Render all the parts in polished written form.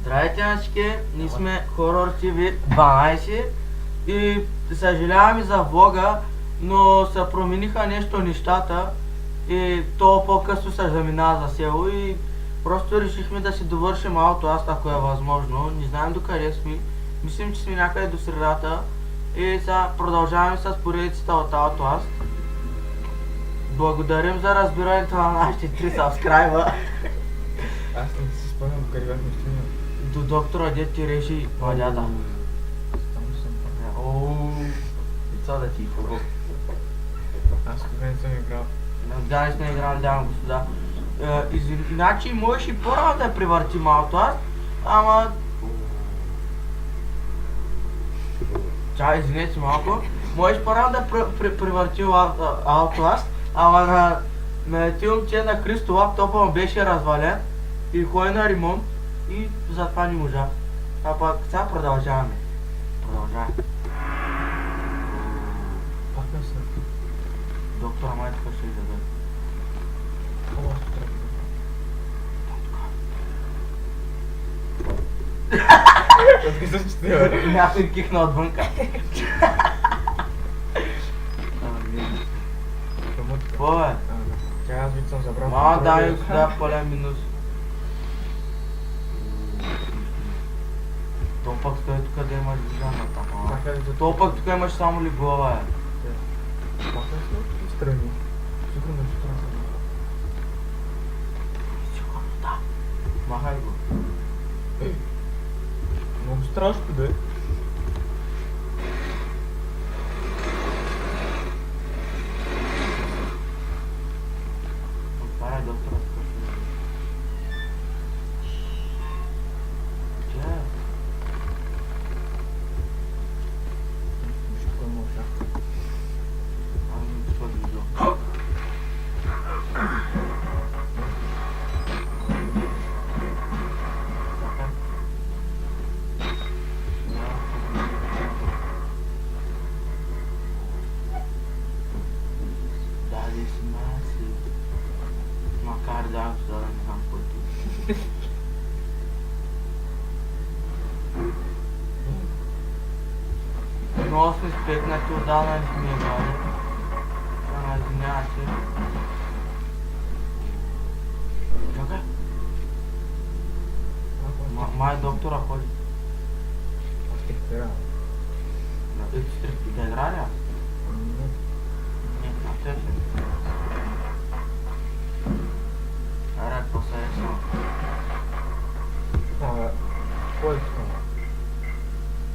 Здравейте на всички, ние сме Horror TV 12 и съжаляваме за влога, но се промениха нещо нещата и то по-късно се заминава за село и просто решихме да си довършим Outlast, ако е възможно. Не знаем докъде сме, мислим, че сме някъде до средата и сега продължаваме с поредицата от Outlast. Благодарим за разбирането на нашите 3 сабскрайба. Аз не си спомням къде бяхме стигнали. До доктора дед ти реши младята. Само съм. Ооо, деца да ти е хубаво. Аз тогава не съм играл. Да, не сме играли, дами и господа. Иначе можеш и по-рано да превърти Outlast, ама... Чай, извинете се малко. Можеш по-рано да превърти Outlast, ама на ти момче на Христо лаптопа му беше развален и ходи на ремонт и затова не можа. А пък сега продължаваме. Продължаваме. Пак не съм. Доктора май тук ще издаде. О, аз трябва да измисля, че те бе. Някой кихна отвънка. Какво бе? Тя аз вид съм забрал. Мама дай да пълен минус. То пък стои тук да имаш вижданата. То пък тук имаш само ли глава е. Пак не съм страни. Сигурно ще трябва да съм. Сигурно да. Махай го. Много страшно да е. Отваря доктора тук. Где е? Виж кой му шапка. Ами, що да видя. Дали си маси. Макар да не знам който. Много сме спекнати, отдавна не сме играли. Ама извинява се. Чакай. Май доктора ходи. Аз те хвера. Да игра ли аз? Не, а те ще. Аре, после е само. Кой е това?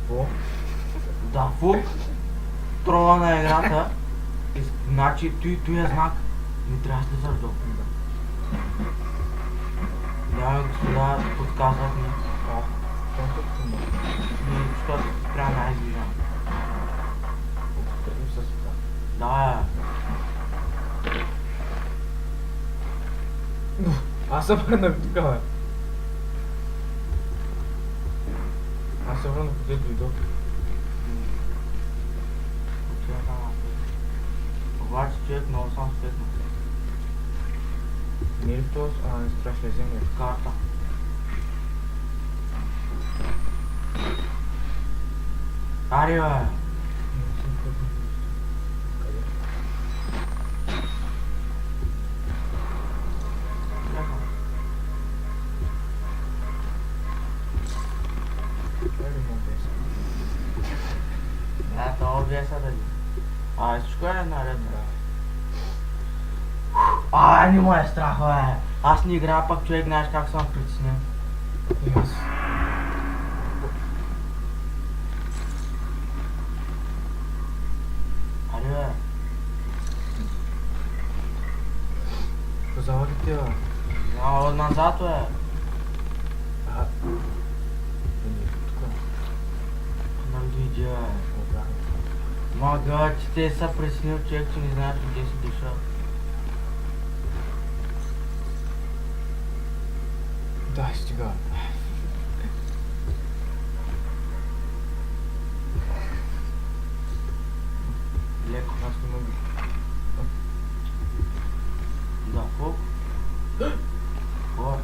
Какво? Да, фук. Трова на играта. Значи, той е знак. Не трябва да слизаш долу. Дами и господа, подсказват ми. Колко съм? Защото трябва най-изглеждам. Тръгвам с това. Да, Аз се върнах тук, бе. Аз се върнах къде дойдох. обаче човек много съм спетнал. Не е ли това страшна земя? Карта. Ари, бе! Не съм ходил. Къде? Това е ремонт е. Да, това обеса да ги. Всичко е наред, бе. Не му е страх, бе! Аз не играя, пак човек, знаеш как съм притеснен. И аз. Ари, бе! Казала ли те, бе? Назад, бе! Не, тук. Нам дойде, бе. Обратно. Мага, че те са притеснил човек, че не знаеш къде си дошъл. Да, стига. Леко. Аз не мога. Да, фук. Какво е?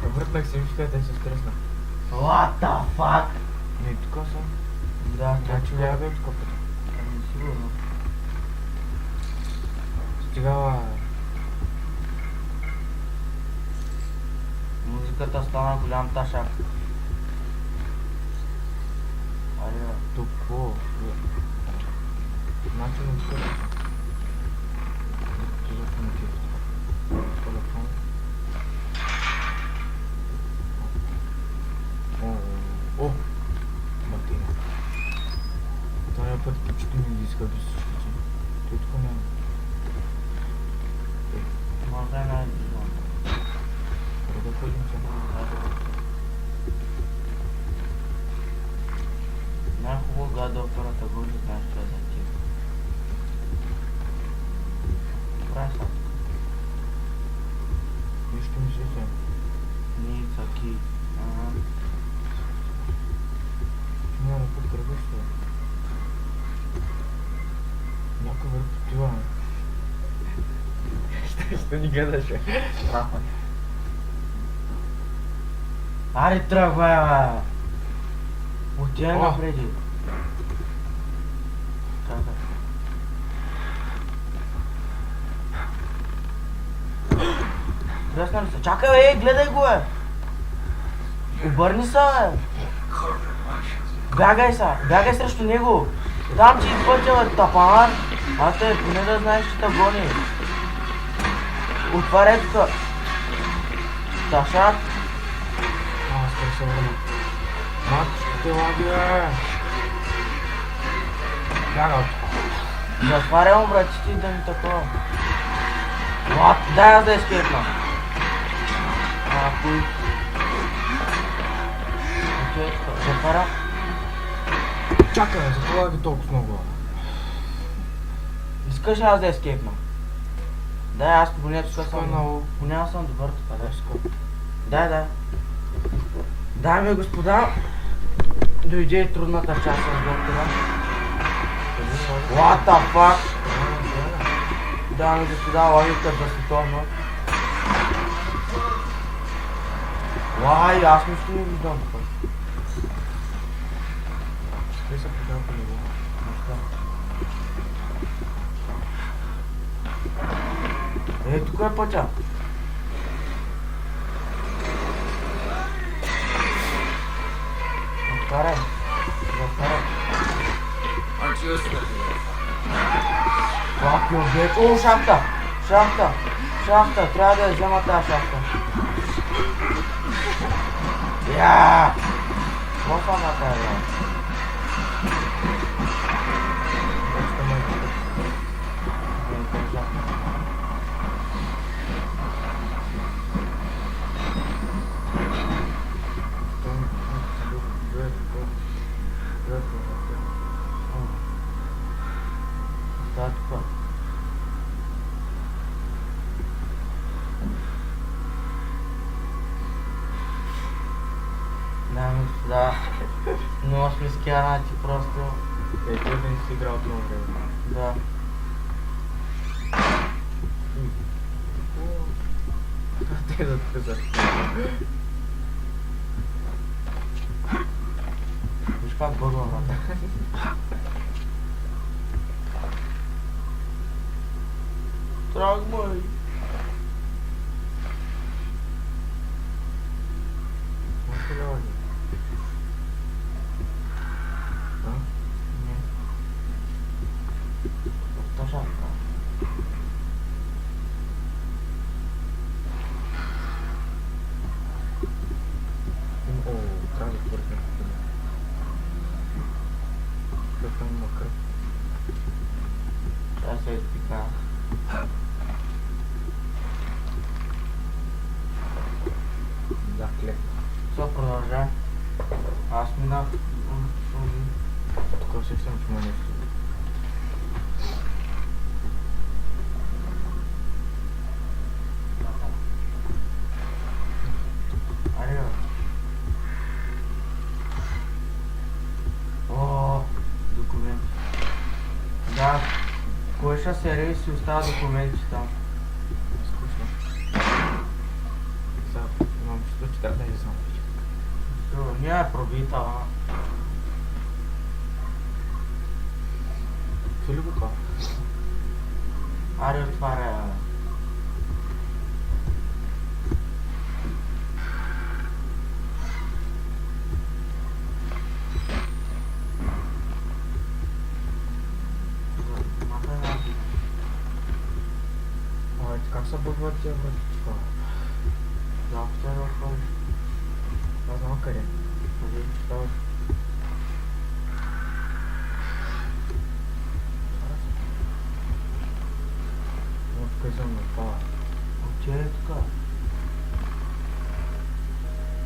Въртнах Човек си вижте, те се стресна. What the fuck? Не, тук съм. Да, Значи няма да е тук пътя. Ами сигурно. Стигава... Музиката стана голям ташак. Айде бе. Тук, о, значи не тук. Телефон ти. Телефон. О, батерия. Този път почти ми иска без всичките. Той тук няма. Може да е най-добре. Да ходим се. Най-хубаво гада операта го не знаеш, че е за ти. Добре са. Виж, що ми се взема. Ние цаки. Ага. Няма да подкрепиш това. Някой върху това. Ще ни гледаше. Трахвай. Аре тръгвай, бе! Отивай О! напреди. Чакай. Дръсна ли се? Чакай, бе! Гледай го, бе! Обърни се, бе! Бягай са! Бягай срещу него! Дам ти пътя, бе, тапанар! Аз те, поне да знаеш, че те гони. Отваряй тук! Ташак! Скоро се върна. Мачките лаги, бе! Бяга от тук. Затварям вратите и да ми такова. What? Дай аз да ескейпна. Хуй. Окей, затваря. Чакай, защо лаги толкова много? Искаш ли аз да ескейпна? Дай, аз поне тук Скоро съм. много. Поне аз съм добър тук, дай. Скоро. Дай. Дами и господа, дойде и трудната част с доктора. What the fuck? Дами и господа, логиката за световно. Лай, аз нищо не виждам. Те са подал по него. Тук е пътя. Затваряй. Fuck your bitch. О, шахта! Трябва да я взема тази шахта. Я! Какво са на тази, бе? Да, тук. Дами и господа, много сме скарати просто. Той да не си играл от много време. Да. Те да те за. Виж как бързо врата. Тръгвай! Може ли лаги? Не. Тъжа. О, трябва да твърдя. Какъв е макър? Трябва да се изпика. Да, хлеб. Все продължа. Аз минах. Тук усещам, че има нещо. Аре, бе. О, документи. Да, кой ще се реви си остава документи там. Скучно. Сега имам чувство, че трябва да Ня е пробита, а. Че ли го това? Аре, отваря, бе. Махай нафиг. Ай, как се бъдват тия вратичка? Ако тя да отвори. Аз знам къде. Къде? Става. Вот тук съм напала. Отиде ли тук?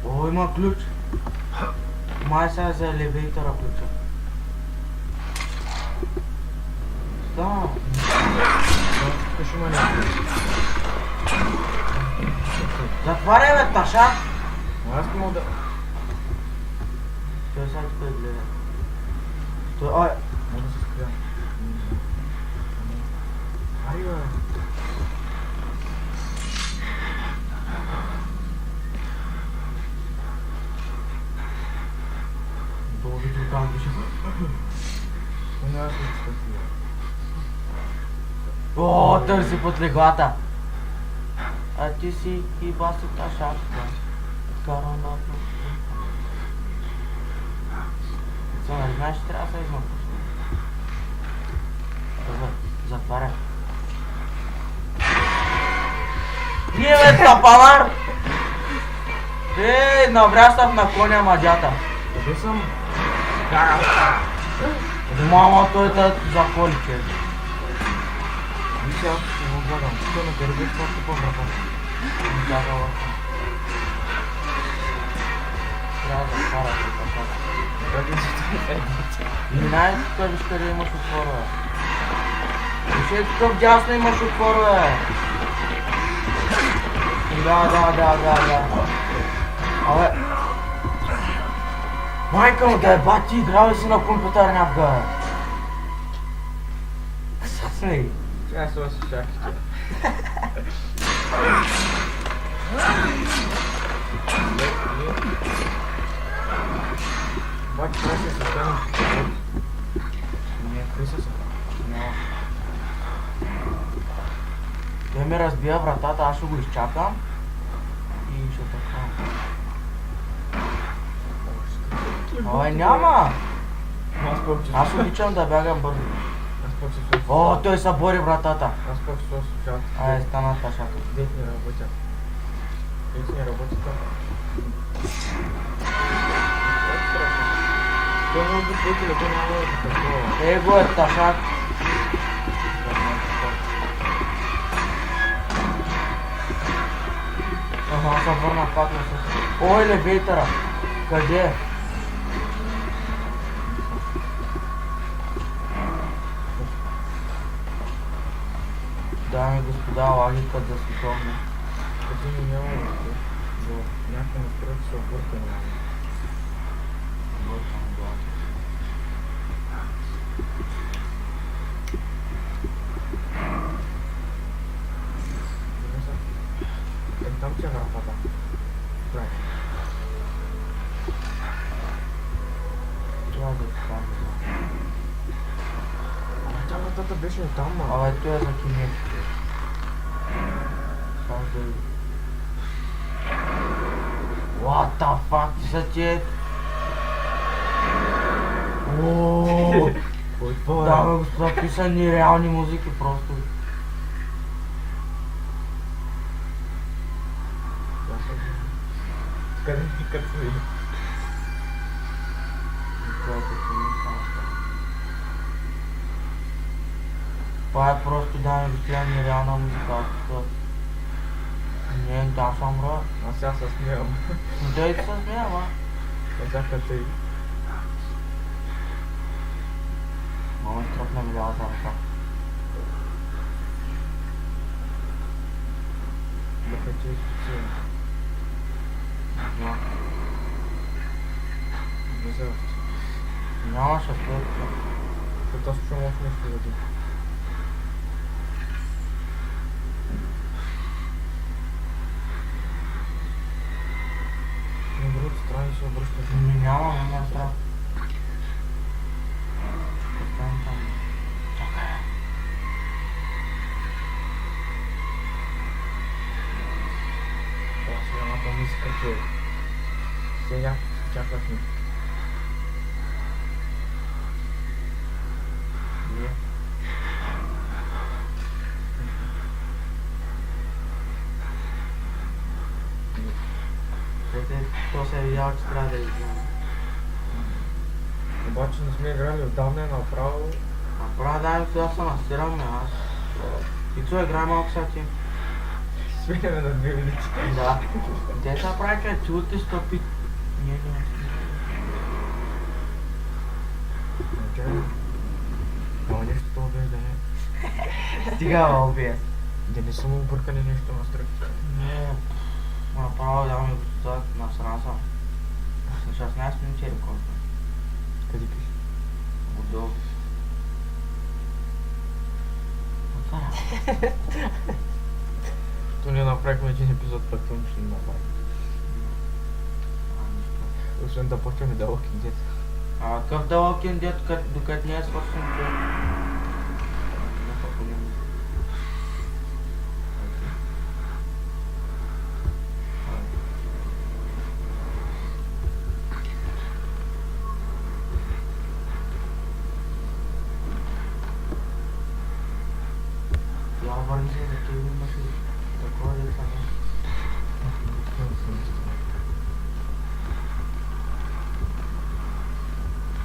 О, има ключ. Май сега за елевейтора ключа. Да. Тук ще има някакво. Затваряй, бе, таша! Аз не мога да... Той сега тук гледа. Той, ой! Мога да се скрия. Ай, бе. Долу видео там беше. Не, аз не се скрия. О, търси под леглата. А ти си и баси ташачка. Караната. Нали знаеш, че трябва да се измъкнеш. Добре, затваря. Ние бе, тапанар! Ей, наврящав на коня мадята. Къде съм? Мама, той те заколи, че. Виж, аз ще го гледам. Тук на гърбе това тупа врата. Трябва да хвара така. Къде си това е? Минай тук, виж къде имаш отвор, бе. Виж тук дясно имаш отвор, бе. Да. Абе. Майка му да е бати, играл ли си на компютър някога, бе? Смей. Сега се оси шахите. Бати, трябва да се съставим. Не, къде са? Няма. Той ми разбия вратата, аз ще го изчакам. И ще така. Абе, няма! Аз пък че... Аз обичам да бягам бързо. Аз пък се слушам. О, той събори вратата. Аз пък се слушам. Ай, стана ташата. Дет не работя. Дет не работи там. Той може да пъти, да няма да такова. Его е ташак. Ага, се върна пак на също. О, елевейтъра! Къде е? Дами и господа, лагикът за световно. Като ми няма да се... Някакво настройки са объркани. Бъркам глава. Там че е вратата. Край. Това да ти кажа. Тя вратата беше там, ма. Абе, той е за кинетите. Само да види. What the fuck, ти са тие... Ооо! Кой това е? Да, бе, господа, какви са нереални музики просто. Къде ми като се види? Това е просто, дами и господа, нереална музика. Не, да, съм ра. Аз сега се смеям. Да и се смея, ма. Сега като и... Мама стръпна ми лявата ръка. Да хочу изключим. Да. Влезе още. Нямаше след. Като аз слушам още нещо води. На другата страна се обръща. Няма, няма страх. Оставям там. Чакай. Това сега на помиска, че сега чакахме. Не. То се е видял, че трябва да изглежда. Обаче не сме играли отдавна е направо. Направо дай ми сега се насираме аз. И това играе малко сега ти. Сменяме на две величи. Да. Те са прави, че чулите стопи. Ние не. Чакай. Ама нещо това без да не. Стига, OBS. Да не съм объркали нещо на стръпка. Не. Направо дам ми господа на страна съм. На 16 минути или колко? Къде пише? Отдолу. Отваря. То ние направихме един епизод, пък това нищо не направи. Освен да почваме да Walking Dead. Какъв дълъг е дет, докато не е свършен това? Я върни се, да ти имаш ли такова деца, не?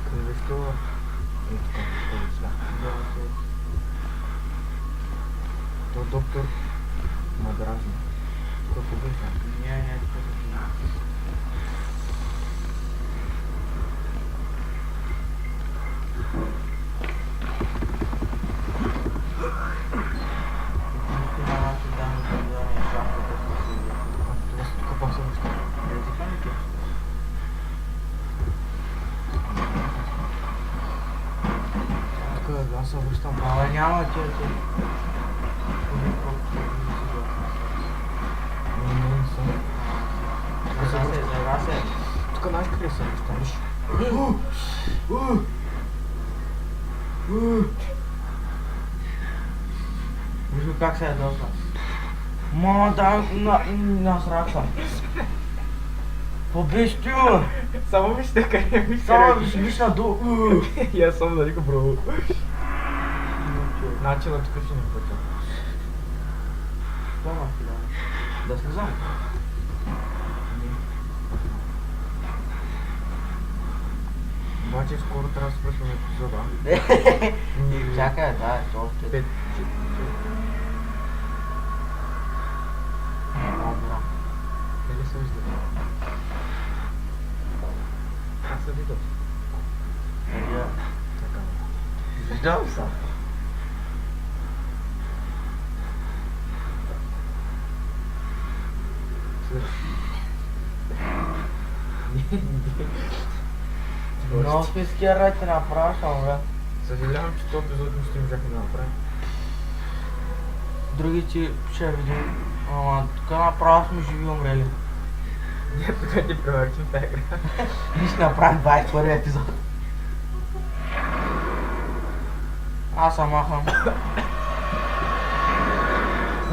Къде беше това? Е, тук, къде сега. То доктор ма дразни. Какво беше? Не, тук се Това са тук пак са неща. Тук аз се връщам. Ама няма че. Не съм. Зага се. Тук знаеш къде са неща, виж. Вижу как се ядоса. Мама, дай насрах съм. Побиш ти, бе! Само вижте къде ми Само виж надолу. И аз само дали го пробвам. Начина тук ще не пътя. Дома ти да слизам. Обаче скоро трябва да свършваме епизода. Чакай, да, е още. 5. Добра. Къде се вижда? Аз се виждам. Така. Виждам се. Много спиския рай ти направишам, бе. Съжалявам, че този епизод не можахме да направим. Други ти ще видим. Ама тук направо сме живи умрели. Ние тук ти превършим тази игра. Ние ще направим 21 епизод. Аз съм махам.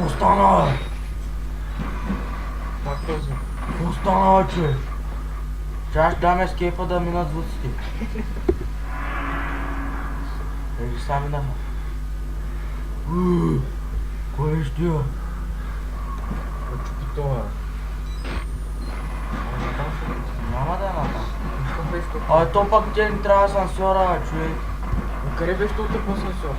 Остана, бе! Пак този. Остана, човек! Сега ще дам ескейпа да минат звуците. Ей, сами минаха. Кой ще я? Отчупи това. Ама там ще бъде. Няма да е натам. Нищо беше тук. Абе, то пък те ни трябва асансьора, бе, човек. Но къде беше тук по асансьор?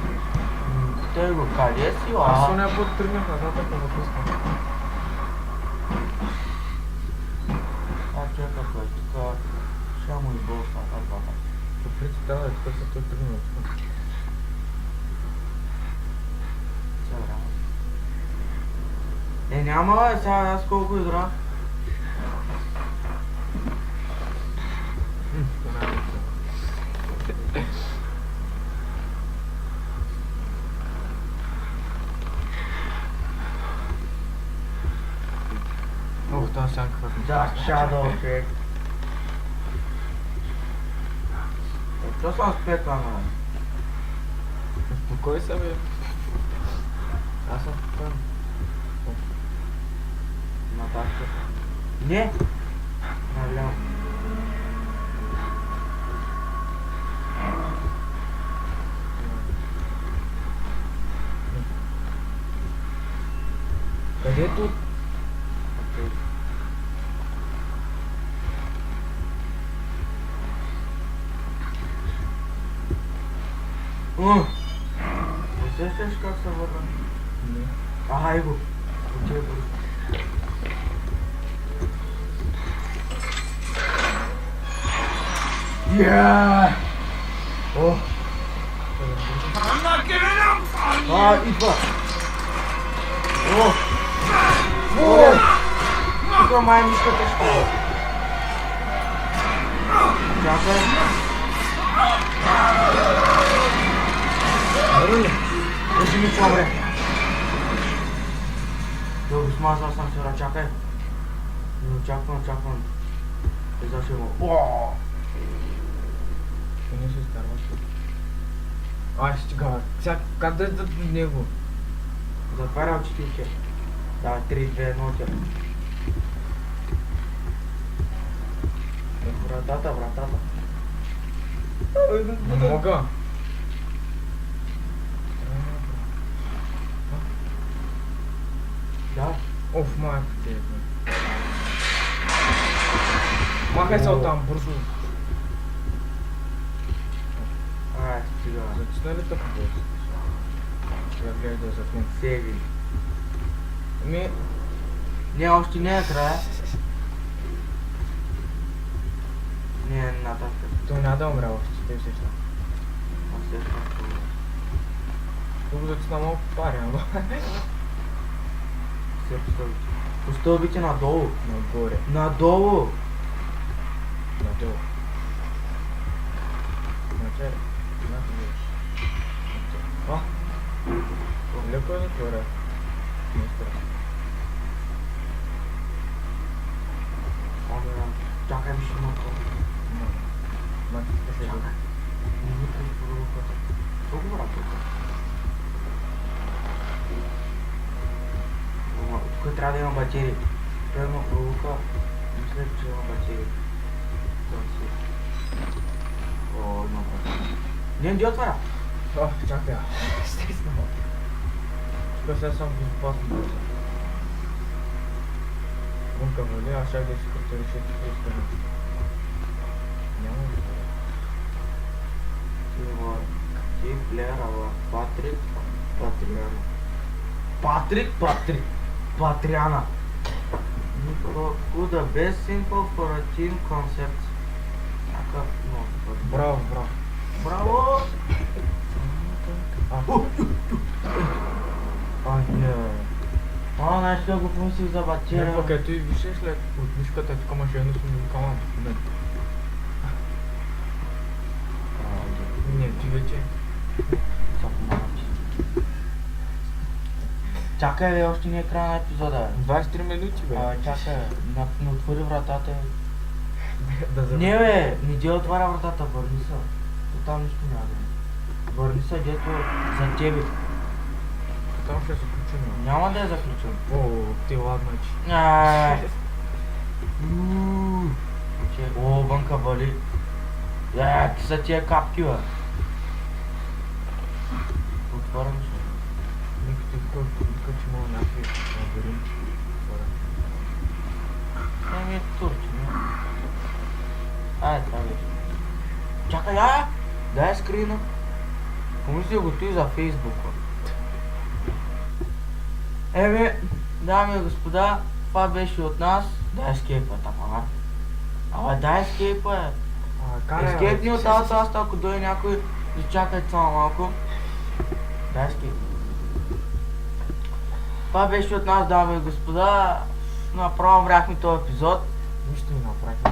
Те го, къде си, Аз а? соня път тръгнах назад, ако ме пускам. Чакай, бе, тук ще му избълса, двата. По принцип трябва да е тук, той тръгна от тук. Няма, бе, сега аз колко игра. Ох, тази сянка как ми Да, пасва. Shadow, човек. Що съм спекана? Успокой се, бе. Аз съм спокоен. Наташка. Не! Наляво. Къде е тут? Усещаш как се върна? Не. Ай го. Отивай го. Yeah! О! Идва! О! О! Тук май мишката ще е. Чакай. Кажи ми това, бре. Добре, смазал съм се, чакай. Очаквам. Издаше го. О! Не се изкарваш. Ай, стига. Сега, как да до него? Затваря очите и че. Давай, 3, 2, 1, тя. Вратата. Не мога. Да. Оф, майка ти. Махай се оттам, бързо. Ай, стига. Зачина ли тъпо бе? Сега гледай да затне. Сеги. Ами, Не, още не е края. Не е нататък. той няма да умре още, те усеща. Тук зацина малко пари, ама. Все по стълбите. По стълбите надолу. Нагоре. Надолу. Надолу. Значи, а? Леко е горе. Не страшно. Чакай, виж едно това. Значи, ще се Чакай. Не вътре в пророката. Толкова работа. Тук трябва да има батерии. Той има пролука. Мисля, че има батерии. О, има батерии. Не отваря. О, чакай. Стиснал. Тук сега съм безопасен. Бунка вали, аз ще да си като реши, че ще стане. Няма ли това? Ти плеера, Патрик. Патриана. Could a best simple for a team concept. Браво. Браво! Не. Знаеш ли го помислих за батерия? Не, пък ето и вижте след от мишката, тук имаше едно с уникална документ. Не, ти вече. Чакай, бе, още не е края на епизода. 23 минути, бе. Чакай, не отвори вратата. Да завърши. Не, бе, не де отваря вратата, върни се. Там нищо няма да е. Върни се, дето за тебе. Там ще е заключено. Няма да е заключен. О, ти ладно, че. О, вънка вали. Ти са тия капки, бе. Отварям се. Нека че мога някакви лабиринти. Не ми е турче, не? Това вече. Чакай, дай скрина. Помисли го ти за Фейсбука. Дами и господа, това беше от нас. Дай скейпа, тапа. Ама дай скейпа, Ескейпни от тази част, ако дойде някой, изчакайте само малко. Дай скейп. Това беше от нас, дами и господа. Направо мряхме този епизод.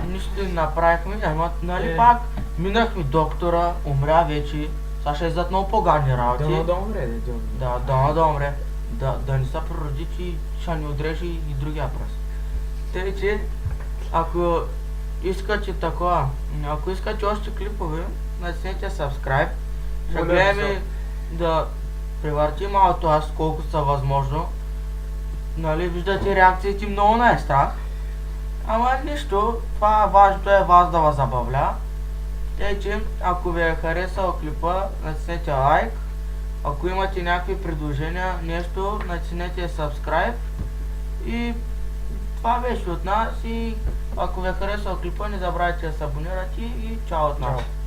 Нищо не направихме, ама нали пак минахме доктора, умря вече. Сега ще иззад много по-гадни работи. Дано да умре, Да умре. Да не се пророди, че ще ни отрежи и другия пръст. Тъй, че ако искате такова, ако искате още клипове, натиснете subscribe. Ще Моля ви гледаме да превъртим малко аз колкото са възможно. Нали, виждате реакциите, много не е страх. Ама нищо, това важното е вас да вас забавля. Тъй, че ако ви е харесал клипа, натиснете лайк. Ако имате някакви предложения, нещо, натиснете subscribe. И това беше от нас и ако ви е харесал клипа, не забравяйте да се абонирате и чао от нас. Чао.